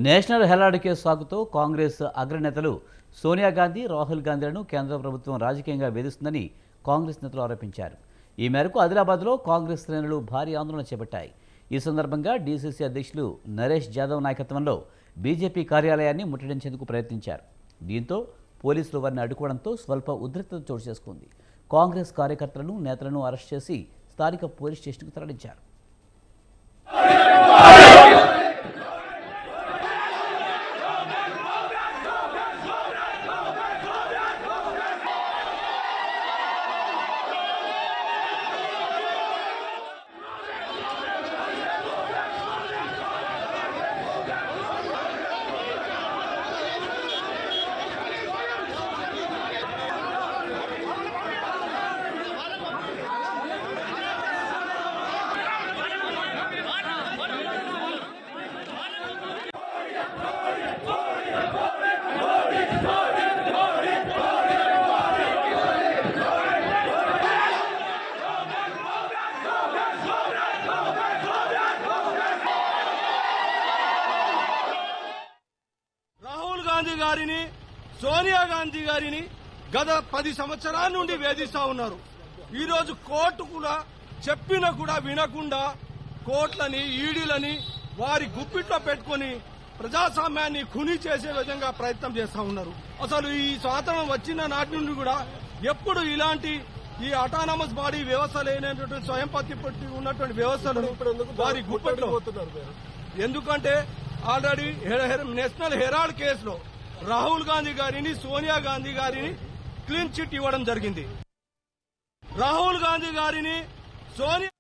National Herald case సాగుతో కాంగ్రెస్ అగ్రనేతలు సోనియా గాంధీ, రాహుల్ గాంధీలను కేంద్ర ప్రభుత్వం రాజకీయంగా వేధిస్తుందని కాంగ్రెస్ నేతలు ఆరోపించారు. ఈ మేరకు ఆదిలాబాద్లో కాంగ్రెస్ శ్రేణులు భారీ ఆందోళన చేపట్టాయి. ఈ సందర్భంగా డీసీసీ అధ్యక్షులు నరేష్ జాదవ్ నాయకత్వంలో బీజేపీ కార్యాలయాన్ని ముట్టడించేందుకు ప్రయత్నించారు. దీంతో పోలీసులు వారిని అడ్డుకోవడంతో స్వల్ప ఉద్రిక్తత చోటు చేసుకుంది. కాంగ్రెస్ కార్యకర్తలను, నేతలను అరెస్ట్ చేసి స్థానిక పోలీస్ స్టేషన్కు తరలించారు. రాహుల్ గాంధీ గారిని, సోనియా గాంధీ గారిని గత 10 సంవత్సరాల నుండి వేధిస్తా ఉన్నారు. ఈరోజు కోర్టు కూడా చెప్పినా కూడా వినకుండా కోర్టులని, ఈడీలని వారి గుప్పిట్లో పెట్టుకుని ప్రజాస్వామ్యాన్ని ఖుని చేసే విధంగా ప్రయత్నం చేస్తా ఉన్నారు. అసలు ఈ స్వాతంత్రం వచ్చిన నాటి నుండి కూడా ఎప్పుడు ఇలాంటి ఈ అటానమస్ బాడీ వ్యవస్థ లేనటువంటి స్వయం ప్రతిపత్తి ఉన్నటువంటి వ్యవస్థలను వారి గుప్పిట్లో, ఎందుకంటే ఆల్రెడీ నేషనల్ హెరాల్డ్ కేసులో రాహుల్ గాంధీ గారిని, సోనియా గాంధీ గారిని క్లీన్ చిట్ ఇవ్వడం జరిగింది. రాహుల్ గాంధీ గారిని, సోనియా